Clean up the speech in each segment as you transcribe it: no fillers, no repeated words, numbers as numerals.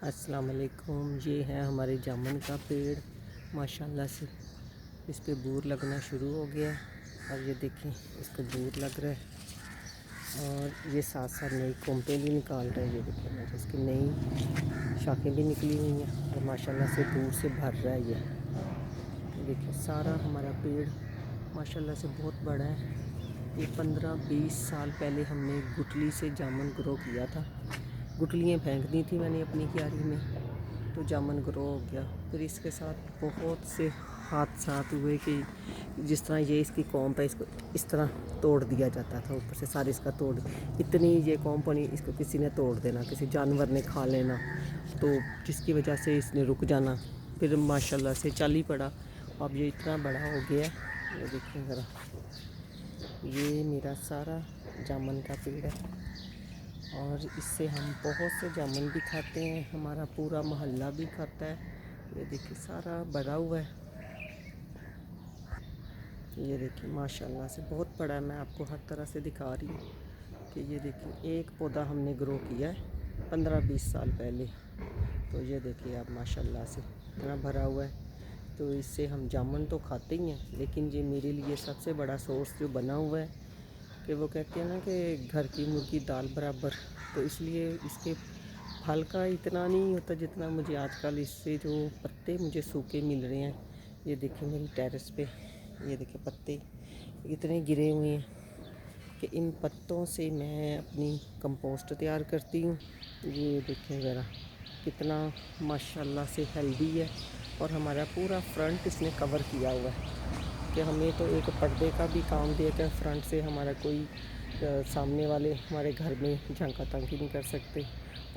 अस्सलाम वालेकुम। ये है हमारे जामुन का पेड़। माशाल्लाह से इस पे बूर लगना शुरू हो गया है और ये देखें इसको बूर लग रहा है और ये साथ साथ नई कोम्पें भी निकाल रहा है। ये देखें मेरे इसकी नई शाखें भी निकली हुई हैं और माशाल्लाह से बूर से भर रहा है। ये देखिए सारा हमारा पेड़ माशाल्लाह से बहुत बड़ा है। ये 15-20 साल पहले हमने गुठली से जामुन ग्रो किया था। गुठलियाँ फेंक दी थी मैंने अपनी क्यारी में, तो जामुन ग्रो हो गया। फिर इसके साथ बहुत से हादसात हुए कि जिस तरह ये इसकी कॉम्प है, इसको इस तरह तोड़ दिया जाता था ऊपर से, सारे इसका तोड़, इतनी ये कॉम्प बनी, इसको किसी ने तोड़ देना, किसी जानवर ने खा लेना, तो जिसकी वजह से इसने रुक जाना। फिर माशाल्लाह से चल ही पड़ा। अब ये इतना बड़ा हो गया। ये देखिए ज़रा, ये मेरा सारा जामुन का पेड़ है और इससे हम बहुत से जामुन भी खाते हैं, हमारा पूरा मोहल्ला भी खाता है। ये देखिए सारा भरा हुआ है। ये देखिए माशाल्लाह से बहुत बड़ा है। मैं आपको हर तरह से दिखा रही हूँ कि ये देखिए एक पौधा हमने ग्रो किया है 15-20 साल पहले, तो ये देखिए आप माशाल्लाह से इतना भरा हुआ है। तो इससे हम जामुन तो खाते ही हैं, लेकिन ये मेरे लिए सबसे बड़ा सोर्स जो बना हुआ है कि वो कहते हैं ना कि घर की मुर्गी दाल बराबर, तो इसलिए इसके फल का इतना नहीं होता जितना मुझे आजकल इससे जो पत्ते मुझे सूखे मिल रहे हैं। ये देखिए मेरी टेरेस पे, ये देखिए पत्ते इतने गिरे हुए हैं कि इन पत्तों से मैं अपनी कंपोस्ट तैयार करती हूँ। ये देखें ज़रा कितना माशाल्लाह से हेल्दी है और हमारा पूरा फ्रंट इसने कवर किया हुआ है कि हमें तो एक पर्दे का भी काम देता है फ्रंट से। हमारा कोई सामने वाले हमारे घर में झांका तांकी नहीं कर सकते।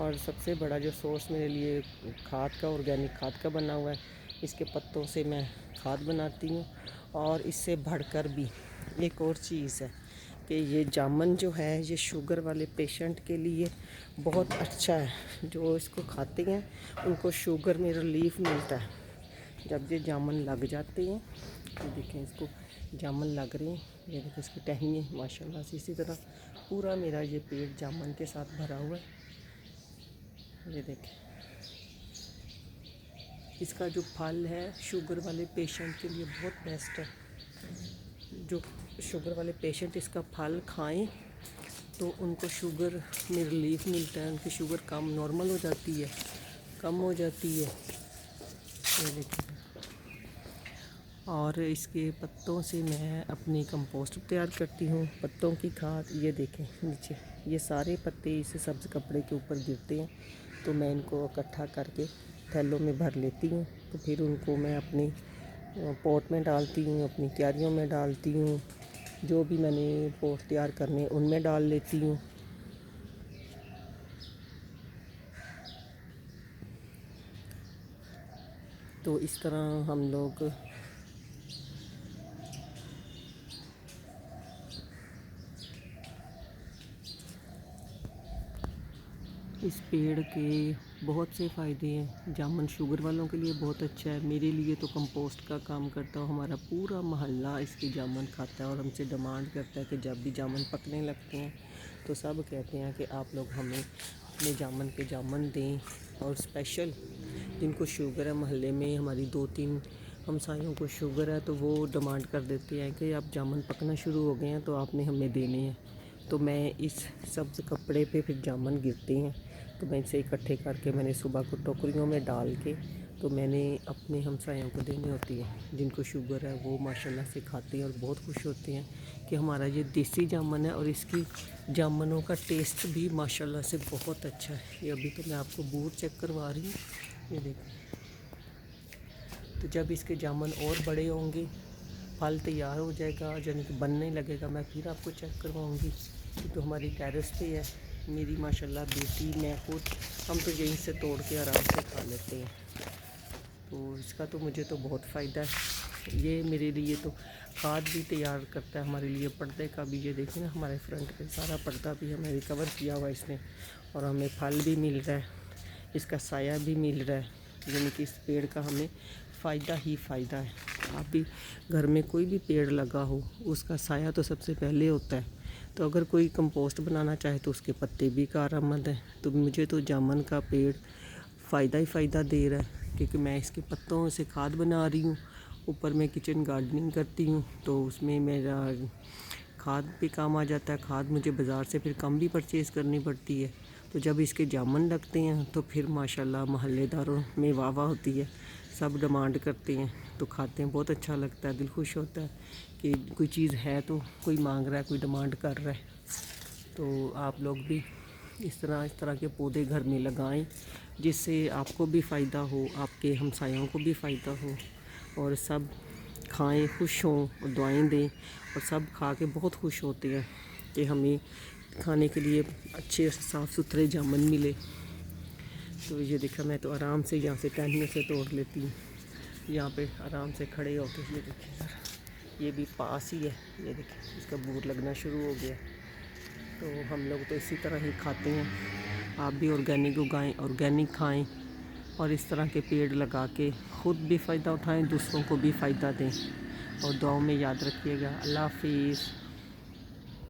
और सबसे बड़ा जो सोर्स मेरे लिए खाद का, ऑर्गेनिक खाद का बना हुआ है। इसके पत्तों से मैं खाद बनाती हूँ। और इससे बढ़कर भी एक और चीज़ है कि ये जामुन जो है ये शुगर वाले पेशेंट के लिए बहुत अच्छा है। जो इसको खाते हैं उनको शुगर में रिलीफ मिलता है जब ये जामुन लग जाते हैं। तो देखें इसको जामुन लग रहे हैं, ये देखो इसकी टहनियाँ माशाल्लाह से। इसी तरह पूरा मेरा ये पेड़ जामुन के साथ भरा हुआ है। ये देखें इसका जो फल है शुगर वाले पेशेंट के लिए बहुत बेस्ट है। जो शुगर वाले पेशेंट इसका फल खाएं तो उनको शुगर में रिलीफ मिलता है, उनकी शुगर कम नॉर्मल हो जाती है, कम हो जाती है। ये देखिए, और इसके पत्तों से मैं अपनी कंपोस्ट तैयार करती हूँ, पत्तों की खाद। ये देखें नीचे ये सारे पत्ते इस सब्ज़ कपड़े के ऊपर गिरते हैं, तो मैं इनको इकट्ठा करके थैलों में भर लेती हूँ। तो फिर उनको मैं अपनी पॉट में डालती हूँ, अपनी क्यारियों में डालती हूँ, जो भी मैंने पॉट तैयार करने उनमें डाल लेती हूँ। तो इस तरह हम लोग इस पेड़ के बहुत से फ़ायदे हैं। जामुन शुगर वालों के लिए बहुत अच्छा है, मेरे लिए तो कंपोस्ट का काम करता है। हमारा पूरा मोहल्ला इसके जामुन खाता है और हमसे डिमांड करता है कि जब भी जामुन पकने लगते हैं तो सब कहते हैं कि आप लोग हमें अपने जामुन के जामुन दें। और स्पेशल जिनको शुगर है मोहल्ले में, हमारी 2-3 हमसायों को शुगर है, तो वो डिमांड कर देते हैं कि अब जामुन पकना शुरू हो गए हैं तो आपने हमें देने हैं। तो मैं इस सब्ज़ कपड़े पे फिर जामुन गिरते हैं तो मैं इसे इकट्ठे करके मैंने सुबह को टोकरियों में डाल के तो मैंने अपने हमसायों को देनी होती है। जिनको शुगर है वो माशाल्लाह से खाते हैं और बहुत खुश होते हैं कि हमारा ये देसी जामुन है और इसकी जामुनों का टेस्ट भी माशाल्लाह से बहुत अच्छा है। ये अभी तो मैं आपको बूर चेक करवा रही हूँ, ये देखिए। तो जब इसके जामुन और बड़े होंगे, फल तैयार हो जाएगा, यानी कि बनने लगेगा, मैं फिर आपको चेक करवाऊँगी। तो हमारी टेरेस पे है मेरी माशाल्लाह बेटी, मैं खुद, हम तो यहीं से तोड़ के आराम से खा लेते हैं। तो इसका तो मुझे तो बहुत फ़ायदा है। ये मेरे लिए तो खाद भी तैयार करता है हमारे लिए, पर्दे का भी। ये देखिए ना हमारे फ्रंट पे सारा पर्दा भी हमें रिकवर किया हुआ है इसने, और हमें फल भी मिल रहा है, इसका साया भी मिल रहा है। यानी कि इस पेड़ का हमें फ़ायदा ही फ़ायदा है। आप भी घर में कोई भी पेड़ लगा हो उसका साया तो सबसे पहले होता है। तो अगर कोई कंपोस्ट बनाना चाहे तो उसके पत्ते भी कारआमद हैं। तो मुझे तो जामुन का पेड़ फ़ायदा ही फ़ायदा दे रहा है, क्योंकि मैं इसके पत्तों से खाद बना रही हूँ। ऊपर मैं किचन गार्डनिंग करती हूँ तो उसमें मेरा खाद भी काम आ जाता है। खाद मुझे बाज़ार से फिर कम भी परचेज़ करनी पड़ती है। तो जब इसके जामुन लगते हैं तो फिर माशाल्लाह मोहल्लेदारों में वाह वाह होती है, सब डिमांड करते हैं तो खाते हैं। बहुत अच्छा लगता है, दिल खुश होता है कि कोई चीज़ है तो कोई मांग रहा है, कोई डिमांड कर रहा है। तो आप लोग भी इस तरह के पौधे घर में लगाएं, जिससे आपको भी फ़ायदा हो, आपके हमसायों को भी फ़ायदा हो, और सब खाएं, खुश हों और दुआएं दें। और सब खा के बहुत खुश होते हैं कि हमें खाने के लिए अच्छे साफ़ सुथरे जामुन मिले। तो ये देखा, मैं तो आराम से यहाँ से टहनियों से तोड़ लेती हूँ, यहाँ पे आराम से खड़े होके। ये देखिए ज़रा, ये भी पास ही है, ये देखिए इसका बूर लगना शुरू हो गया। तो हम लोग तो इसी तरह ही खाते हैं। आप भी ऑर्गेनिक उगाएं, ऑर्गेनिक खाएं, और इस तरह के पेड़ लगा के ख़ुद भी फ़ायदा उठाएं, दूसरों को भी फ़ायदा दें। और दुआओं में याद रखिएगा। अल्लाह हाफिज़।